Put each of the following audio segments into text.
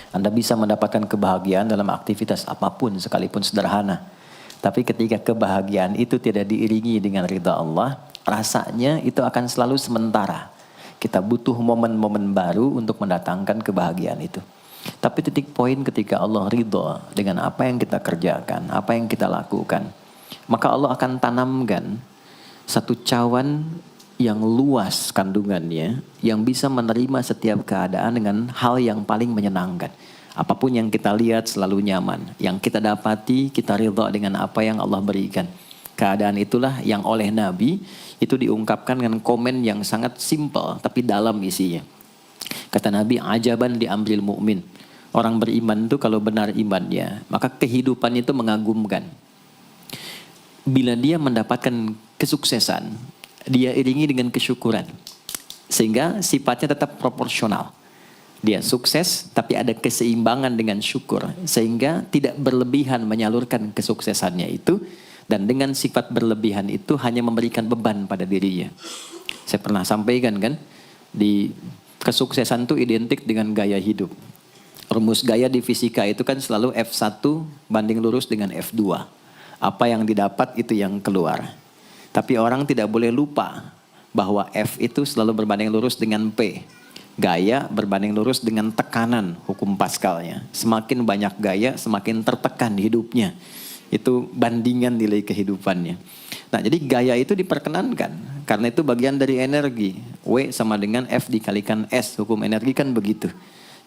Anda bisa mendapatkan kebahagiaan dalam aktivitas apapun sekalipun sederhana. Tapi ketika kebahagiaan itu tidak diiringi dengan ridha Allah, rasanya itu akan selalu sementara. Kita butuh momen-momen baru untuk mendatangkan kebahagiaan itu. Tapi titik poin ketika Allah ridha dengan apa yang kita kerjakan, apa yang kita lakukan, maka Allah akan tanamkan satu cawan yang luas kandungannya, yang bisa menerima setiap keadaan dengan hal yang paling menyenangkan. Apapun yang kita lihat selalu nyaman. Yang kita dapati, kita ridha dengan apa yang Allah berikan. Keadaan itulah yang oleh Nabi itu diungkapkan dengan komen yang sangat simpel tapi dalam isinya. Kata Nabi, ajaban di amril mu'min. Orang beriman itu kalau benar imannya, maka kehidupan itu mengagumkan. Bila dia mendapatkan kesuksesan, dia iringi dengan kesyukuran. Sehingga sifatnya tetap proporsional. Dia sukses tapi ada keseimbangan dengan syukur. Sehingga tidak berlebihan menyalurkan kesuksesannya itu. Dan dengan sifat berlebihan itu hanya memberikan beban pada dirinya. Saya pernah sampaikan kan, di kesuksesan itu identik dengan gaya hidup. Rumus gaya di fisika itu kan selalu F1 banding lurus dengan F2. Apa yang didapat itu yang keluar. Tapi orang tidak boleh lupa bahwa F itu selalu berbanding lurus dengan P. Gaya berbanding lurus dengan tekanan, hukum Pascalnya. Semakin banyak gaya, semakin tertekan hidupnya. Itu bandingan nilai kehidupannya. Nah, jadi gaya itu diperkenankan. Karena itu bagian dari energi. W sama dengan F dikalikan S. Hukum energi kan begitu.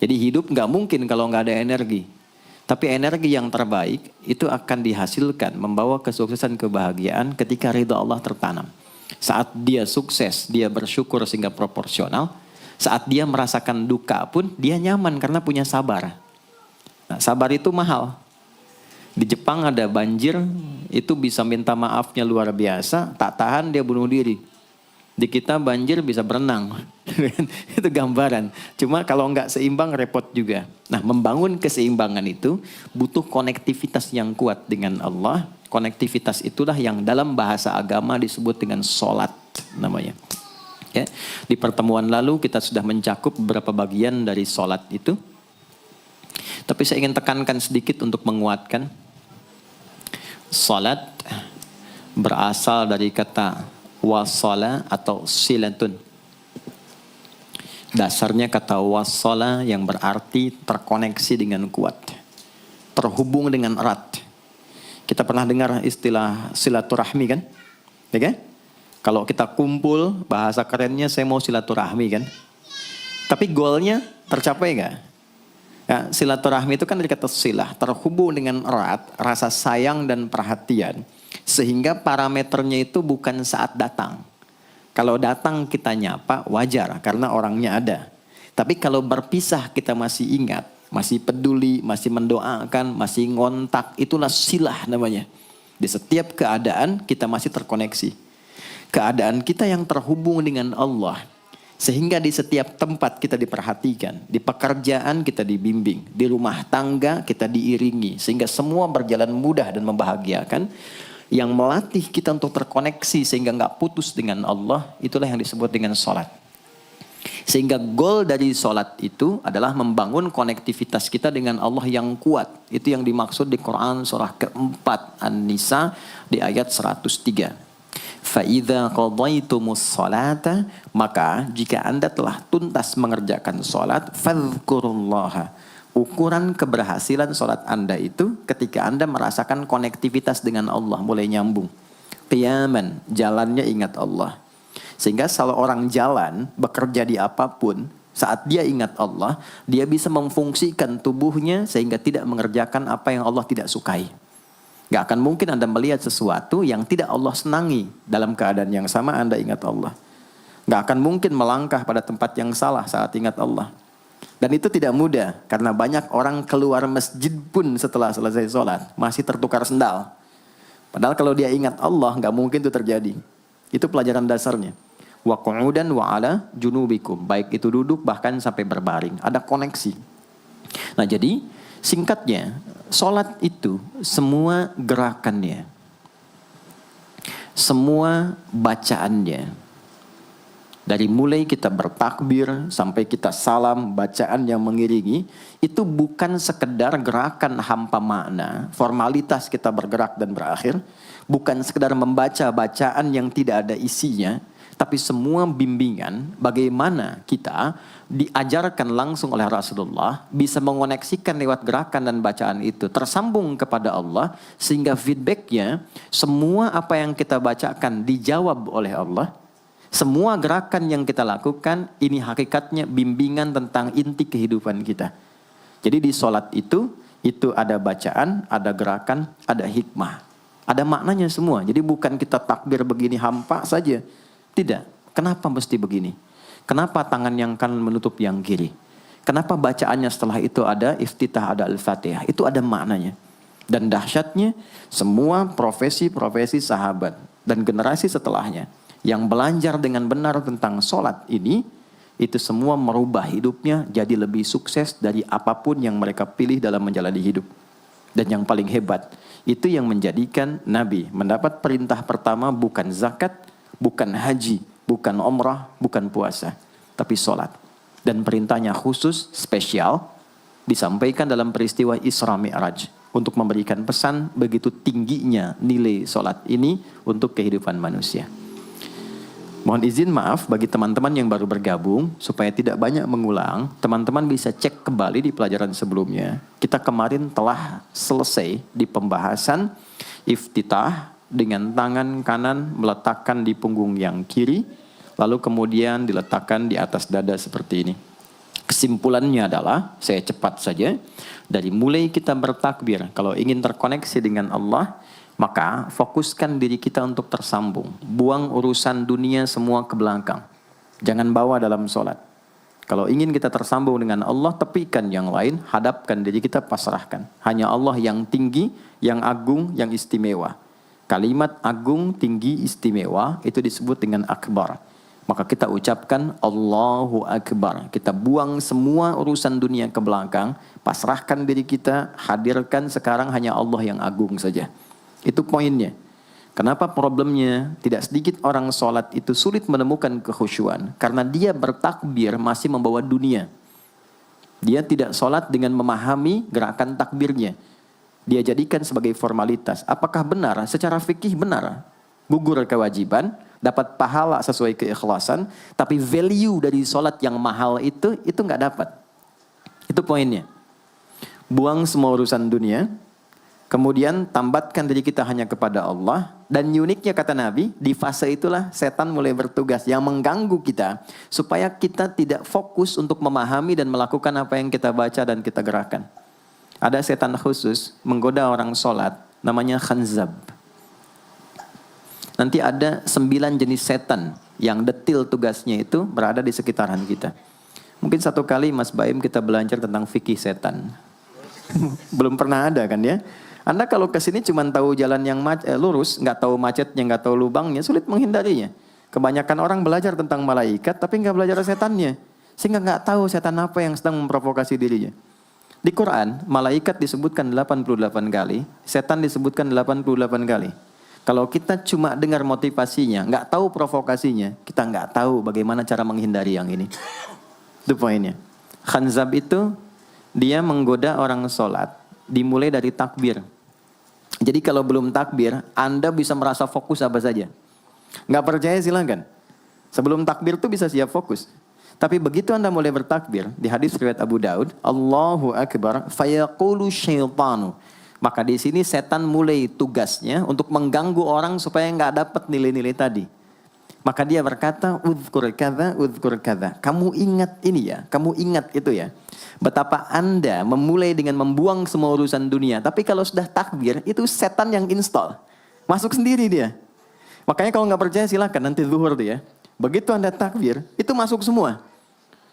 Jadi hidup nggak mungkin kalau nggak ada energi. Tapi energi yang terbaik itu akan dihasilkan membawa kesuksesan kebahagiaan ketika ridha Allah tertanam. Saat dia sukses, dia bersyukur sehingga proporsional. Saat dia merasakan duka pun dia nyaman karena punya sabar. Nah, sabar itu mahal. Di Jepang ada banjir, itu bisa minta maafnya luar biasa, tak tahan dia bunuh diri. Di kita banjir bisa berenang. Itu gambaran. Cuma kalau nggak seimbang repot juga. Nah, membangun keseimbangan itu butuh konektivitas yang kuat dengan Allah. Konektivitas itulah yang dalam bahasa agama disebut dengan sholat namanya. Ya. Di pertemuan lalu kita sudah mencakup beberapa bagian dari sholat itu. Tapi saya ingin tekankan sedikit untuk menguatkan. Sholat berasal dari kata wasala atau silatun. Dasarnya kata wasala yang berarti terkoneksi dengan kuat. Terhubung dengan erat. Kita pernah dengar istilah silaturahmi kan? Ya kan? Kalau kita kumpul, bahasa kerennya saya mau silaturahmi kan? Tapi goalnya tercapai nggak? Ya, silaturahmi itu kan dari kata silah. Terhubung dengan erat, rasa sayang dan perhatian. Sehingga parameternya itu bukan saat datang. Kalau datang kita nyapa wajar karena orangnya ada. Tapi kalau berpisah kita masih ingat, masih peduli, masih mendoakan, masih ngontak, itulah silah namanya. Di setiap keadaan kita masih terkoneksi. Keadaan kita yang terhubung dengan Allah. Sehingga di setiap tempat kita diperhatikan, di pekerjaan kita dibimbing, di rumah tangga kita diiringi. Sehingga semua berjalan mudah dan membahagiakan. Yang melatih kita untuk terkoneksi sehingga nggak putus dengan Allah, itulah yang disebut dengan sholat. Sehingga goal dari sholat itu adalah membangun konektivitas kita dengan Allah yang kuat. Itu yang dimaksud di Quran surah keempat An-Nisa di ayat 103. فَإِذَا قَضَيْتُمُ الصَّلَاةَ maka jika Anda telah tuntas mengerjakan sholat, فَاذْكُرُوا اللَّهَ. Ukuran keberhasilan sholat Anda itu ketika Anda merasakan konektivitas dengan Allah mulai nyambung. Qiyaman, jalannya ingat Allah. Sehingga kalau orang jalan, bekerja di apapun, saat dia ingat Allah, dia bisa memfungsikan tubuhnya sehingga tidak mengerjakan apa yang Allah tidak sukai. Gak akan mungkin Anda melihat sesuatu yang tidak Allah senangi dalam keadaan yang sama Anda ingat Allah. Gak akan mungkin melangkah pada tempat yang salah saat ingat Allah. Dan itu tidak mudah karena banyak orang keluar masjid pun setelah selesai sholat masih tertukar sendal. Padahal kalau dia ingat Allah gak mungkin itu terjadi. Itu pelajaran dasarnya. Wa qu'udan wa ala junubikum. Baik itu duduk bahkan sampai berbaring. Ada koneksi. Nah jadi singkatnya sholat itu semua gerakannya, semua bacaannya, Dari mulai kita bertakbir sampai kita salam, bacaan yang mengiringi, itu bukan sekedar gerakan hampa makna, formalitas kita bergerak dan berakhir, bukan sekedar membaca bacaan yang tidak ada isinya, tapi semua bimbingan bagaimana kita diajarkan langsung oleh Rasulullah bisa mengoneksikan lewat gerakan dan bacaan itu tersambung kepada Allah, sehingga feedbacknya semua apa yang kita bacakan dijawab oleh Allah. Semua gerakan yang kita lakukan ini hakikatnya bimbingan tentang inti kehidupan kita. Jadi di sholat itu ada bacaan, ada gerakan, ada hikmah, ada maknanya semua. Jadi bukan kita takbir begini hampa saja. Tidak. Kenapa mesti begini? Kenapa tangan yang kanan menutup yang kiri? Kenapa bacaannya setelah itu ada iftitah, ada al-fatihah? Itu ada maknanya. Dan dahsyatnya semua profesi-profesi sahabat dan generasi setelahnya yang belajar dengan benar tentang sholat ini, itu semua merubah hidupnya jadi lebih sukses dari apapun yang mereka pilih dalam menjalani hidup. Dan yang paling hebat, itu yang menjadikan Nabi mendapat perintah pertama bukan zakat, bukan haji, bukan umrah, bukan puasa, tapi sholat. Dan perintahnya khusus, spesial, disampaikan dalam peristiwa Isra Mi'raj untuk memberikan pesan begitu tingginya nilai sholat ini untuk kehidupan manusia. Mohon izin maaf bagi teman-teman yang baru bergabung, supaya tidak banyak mengulang, teman-teman bisa cek kembali di pelajaran sebelumnya. Kita kemarin telah selesai di pembahasan iftitah dengan tangan kanan meletakkan di punggung yang kiri, lalu kemudian diletakkan di atas dada seperti ini. Kesimpulannya adalah, saya cepat saja, dari mulai kita bertakbir, kalau ingin terkoneksi dengan Allah, maka fokuskan diri kita untuk tersambung. Buang urusan dunia semua ke belakang. Jangan bawa dalam sholat. Kalau ingin kita tersambung dengan Allah, tepikan yang lain, hadapkan diri kita, pasrahkan. Hanya Allah yang tinggi, yang agung, yang istimewa. Kalimat agung, tinggi, istimewa, itu disebut dengan akbar. Maka kita ucapkan Allahu Akbar. Kita buang semua urusan dunia ke belakang, pasrahkan diri kita, hadirkan sekarang hanya Allah yang agung saja. Itu poinnya. Kenapa problemnya tidak sedikit orang sholat itu sulit menemukan kekhusyuan? Karena dia bertakbir masih membawa dunia. Dia tidak sholat dengan memahami gerakan takbirnya. Dia jadikan sebagai formalitas. Apakah benar? Secara fikih benar. Gugur kewajiban, dapat pahala sesuai keikhlasan, tapi value dari sholat yang mahal itu nggak dapat. Itu poinnya. Buang semua urusan dunia, kemudian tambatkan diri kita hanya kepada Allah. Dan uniknya kata Nabi, di fase itulah setan mulai bertugas yang mengganggu kita, supaya kita tidak fokus untuk memahami dan melakukan apa yang kita baca dan kita gerakan. Ada setan khusus menggoda orang sholat, namanya khanzab. Nanti ada 9 jenis setan yang detil tugasnya itu berada di sekitaran kita. Mungkin satu kali Mas Baim kita belajar tentang fikih setan. Belum pernah ada kan ya? Anda kalau ke sini cuma tahu jalan yang lurus, nggak tahu macetnya, nggak tahu lubangnya, sulit menghindarinya. Kebanyakan orang belajar tentang malaikat, tapi nggak belajar setannya, sehingga nggak tahu setan apa yang sedang memprovokasi dirinya. Di Quran, malaikat disebutkan 88 kali, setan disebutkan 88 kali. Kalau kita cuma dengar motivasinya, nggak tahu provokasinya, kita nggak tahu bagaimana cara menghindari yang ini. Itu poinnya. Khanzab itu dia menggoda orang sholat, dimulai dari takbir. Jadi kalau belum takbir, Anda bisa merasa fokus apa saja. Nggak percaya silakan. Sebelum takbir tuh bisa siap fokus. Tapi begitu Anda mulai bertakbir, di hadis riwayat Abu Daud, Allahu Akbar, fayaqulu syaitanu. Maka di sini setan mulai tugasnya untuk mengganggu orang supaya nggak dapat nilai-nilai tadi. Maka dia berkata, udhkur kadza. Kamu ingat ini ya, kamu ingat itu ya. Betapa Anda memulai dengan membuang semua urusan dunia. Tapi kalau sudah takbir, itu setan yang install. Masuk sendiri dia. Makanya kalau nggak percaya silakan nanti zuhur tuh ya. Begitu Anda takbir, itu masuk semua.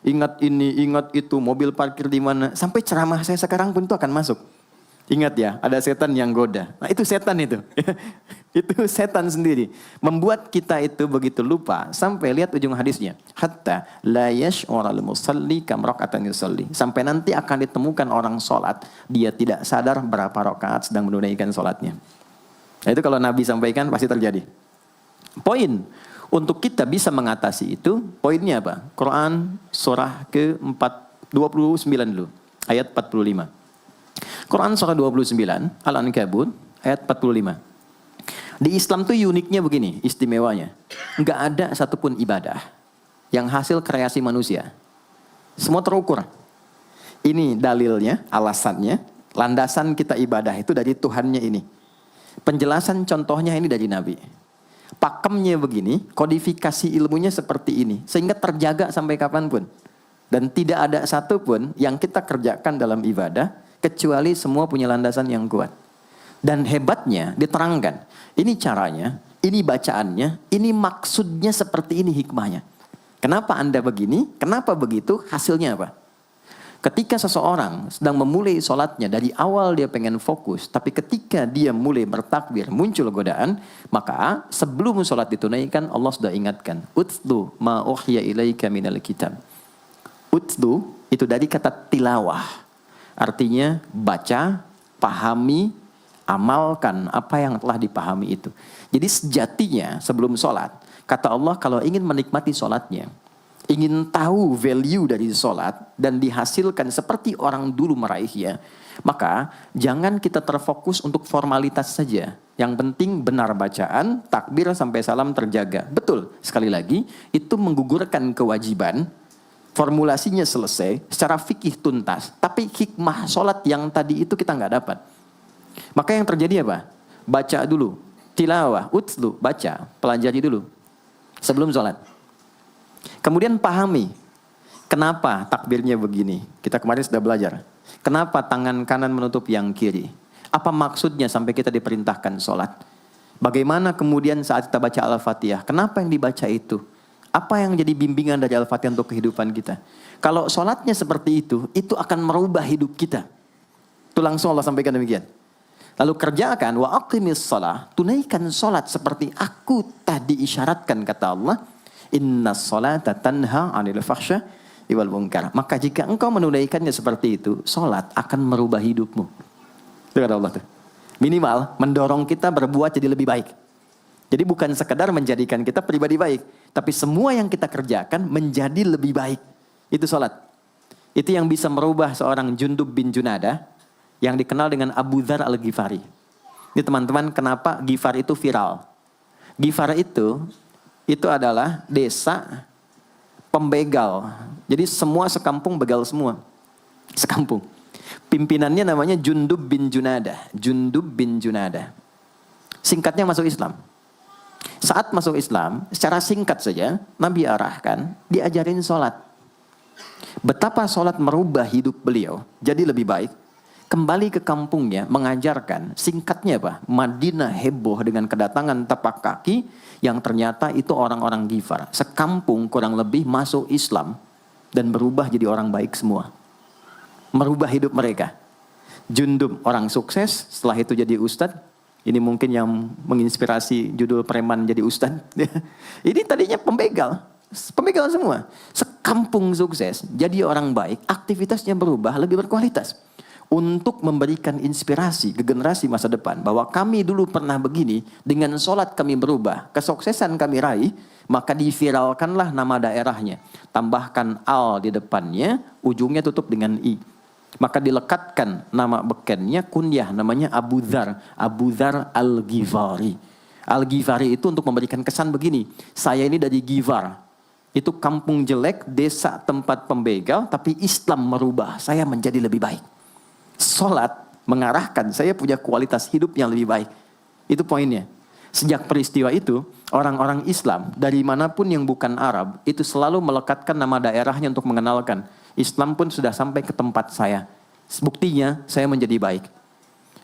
Ingat ini, ingat itu, mobil parkir di mana. Sampai ceramah saya sekarang pun itu akan masuk. Ingat ya, ada setan yang goda. Nah itu setan itu. Itu setan sendiri. Membuat kita itu begitu lupa. Sampai lihat ujung hadisnya. Hatta la yash'ural musalli kam raka'atan yusalli. Sampai nanti akan ditemukan orang sholat. Dia tidak sadar berapa rakaat sedang menunaikan sholatnya. Nah itu kalau Nabi sampaikan pasti terjadi. Poin. Untuk kita bisa mengatasi itu, poinnya apa? Quran surah ke-29 dulu, ayat 45. Quran surah 29, Al-Ankabut, ayat 45. Di Islam tuh uniknya begini, istimewanya. Enggak ada satupun ibadah yang hasil kreasi manusia. Semua terukur. Ini dalilnya, alasannya, landasan kita ibadah itu dari Tuhannya ini. Penjelasan contohnya ini dari Nabi. Pakemnya begini, kodifikasi ilmunya seperti ini. Sehingga terjaga sampai kapanpun. Dan tidak ada satupun yang kita kerjakan dalam ibadah, kecuali semua punya landasan yang kuat. Dan hebatnya diterangkan. Ini caranya, ini bacaannya, ini maksudnya seperti ini hikmahnya. Kenapa Anda begini? Kenapa begitu? Hasilnya apa? Ketika seseorang sedang memulai sholatnya, dari awal dia pengen fokus, tapi ketika dia mulai bertakbir, muncul godaan, maka sebelum sholat ditunaikan, Allah sudah ingatkan, Utlu ma uhya ilaika minal kitab. Utlu itu dari kata tilawah, artinya baca, pahami, amalkan apa yang telah dipahami itu. Jadi sejatinya sebelum sholat, kata Allah kalau ingin menikmati sholatnya, ingin tahu value dari sholat dan dihasilkan seperti orang dulu meraihnya, maka jangan kita terfokus untuk formalitas saja. Yang penting benar bacaan, takbir sampai salam terjaga. Betul, sekali lagi, itu menggugurkan kewajiban, formulasinya selesai, secara fikih tuntas, tapi hikmah sholat yang tadi itu kita nggak dapat. Maka yang terjadi apa? Baca dulu, tilawah, utlu, baca, pelajari dulu, sebelum sholat. Kemudian pahami, kenapa takbirnya begini? Kita kemarin sudah belajar. Kenapa tangan kanan menutup yang kiri? Apa maksudnya sampai kita diperintahkan sholat? Bagaimana kemudian saat kita baca Al-Fatihah? Kenapa yang dibaca itu? Apa yang jadi bimbingan dari Al-Fatihah untuk kehidupan kita? Kalau sholatnya seperti itu akan merubah hidup kita. Itu langsung Allah sampaikan demikian. Lalu kerjakan, wa aqimis shalah, tunaikan sholat seperti aku tadi isyaratkan, kata Allah. Inna sholata tanha 'anil fahsya wal munkar. Maka jika engkau menunaikannya seperti itu, sholat akan merubah hidupmu. Itu kata Allah tuh. Minimal mendorong kita berbuat jadi lebih baik. Jadi bukan sekedar menjadikan kita pribadi baik, tapi semua yang kita kerjakan menjadi lebih baik. Itu sholat. Itu yang bisa merubah seorang Jundub bin Junadah yang dikenal dengan Abu Dzar Al-Ghifari. Ini teman-teman, kenapa Ghifar itu viral? Ghifar itu adalah desa pembegal. Jadi semua sekampung begal semua. Sekampung. Pimpinannya namanya Jundub bin Junadah. Jundub bin Junadah. Singkatnya masuk Islam. Saat masuk Islam, secara singkat saja, Nabi arahkan, diajarin sholat. Betapa sholat merubah hidup beliau, jadi lebih baik. Kembali ke kampungnya, mengajarkan, singkatnya apa? Madinah heboh dengan kedatangan tapak kaki, yang ternyata itu orang-orang Ghifar. Sekampung kurang lebih masuk Islam, dan berubah jadi orang baik semua. Merubah hidup mereka. Jundub orang sukses, setelah itu jadi ustadz. Ini mungkin yang menginspirasi judul preman jadi ustadz. Ini tadinya pembegal. Pembegal semua. Sekampung sukses, jadi orang baik, aktivitasnya berubah, lebih berkualitas. Untuk memberikan inspirasi ke generasi masa depan. Bahwa kami dulu pernah begini, dengan sholat kami berubah, kesuksesan kami raih, maka diviralkanlah nama daerahnya. Tambahkan al di depannya, ujungnya tutup dengan i. Maka dilekatkan nama bekennya, kunyah, namanya Abu Dzar. Abu Dzar Al-Ghifari. Al-Ghifari itu untuk memberikan kesan begini, saya ini dari Ghifar. Itu kampung jelek, desa tempat pembegal, tapi Islam merubah, saya menjadi lebih baik. Sholat mengarahkan saya punya kualitas hidup yang lebih baik. Itu poinnya. Sejak peristiwa itu, orang-orang Islam dari manapun yang bukan Arab, itu selalu melekatkan nama daerahnya untuk mengenalkan. Islam pun sudah sampai ke tempat saya. Buktinya saya menjadi baik.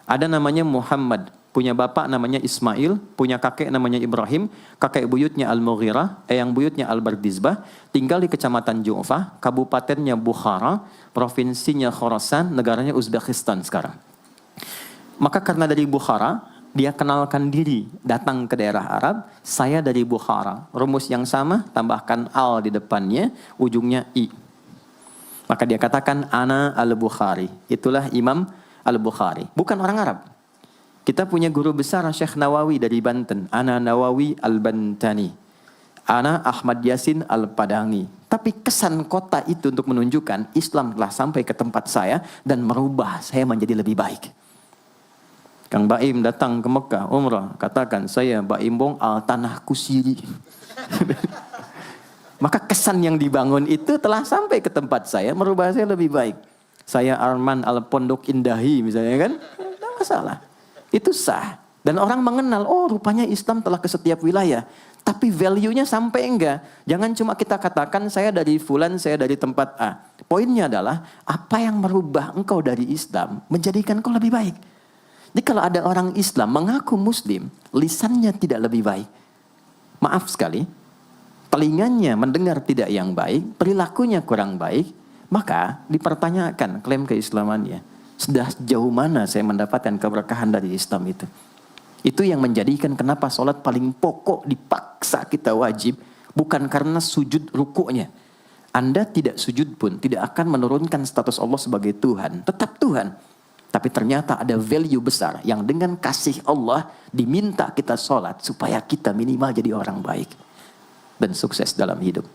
Ada namanya Muhammad, punya bapak namanya Ismail, punya kakek namanya Ibrahim, kakek buyutnya Al-Mughirah, eyang buyutnya Al-Bardizbah, tinggal di kecamatan Ju'fah, kabupatennya Bukhara, provinsinya Khorasan, negaranya Uzbekistan sekarang. Maka karena dari Bukhara, dia kenalkan diri, datang ke daerah Arab, saya dari Bukhara. Rumus yang sama, tambahkan al di depannya, ujungnya i. Maka dia katakan, Ana Al-Bukhari. Itulah Imam Al-Bukhari. Bukan orang Arab. Kita punya guru besar Syekh Nawawi dari Banten. Ana Nawawi Al-Bantani. Ana Ahmad Yasin Al-Padangi. Tapi kesan kota itu untuk menunjukkan Islam telah sampai ke tempat saya dan merubah saya menjadi lebih baik. Kang Baim datang ke Mekah, umrah, katakan saya Baim Bong al tanah kusiri. Maka kesan yang dibangun itu telah sampai ke tempat saya, merubah saya lebih baik. Saya Arman al Pondok Indahi misalnya kan, tidak masalah. Itu sah. Dan orang mengenal, oh rupanya Islam telah ke setiap wilayah. Tapi value-nya sampai enggak. Jangan cuma kita katakan saya dari fulan, saya dari tempat A. Poinnya adalah apa yang merubah engkau dari Islam menjadikan engkau lebih baik. Jadi kalau ada orang Islam mengaku Muslim, lisannya tidak lebih baik. Maaf sekali, telinganya mendengar tidak yang baik, perilakunya kurang baik, maka dipertanyakan klaim keislamannya. Sudah sejauh mana saya mendapatkan keberkahan dari Islam itu? Itu yang menjadikan kenapa sholat paling pokok dipaksa kita wajib. Bukan karena sujud rukuknya. Anda tidak sujud pun tidak akan menurunkan status Allah sebagai Tuhan. Tetap Tuhan. Tapi ternyata ada value besar yang dengan kasih Allah diminta kita sholat supaya kita minimal jadi orang baik. Dan sukses dalam hidup.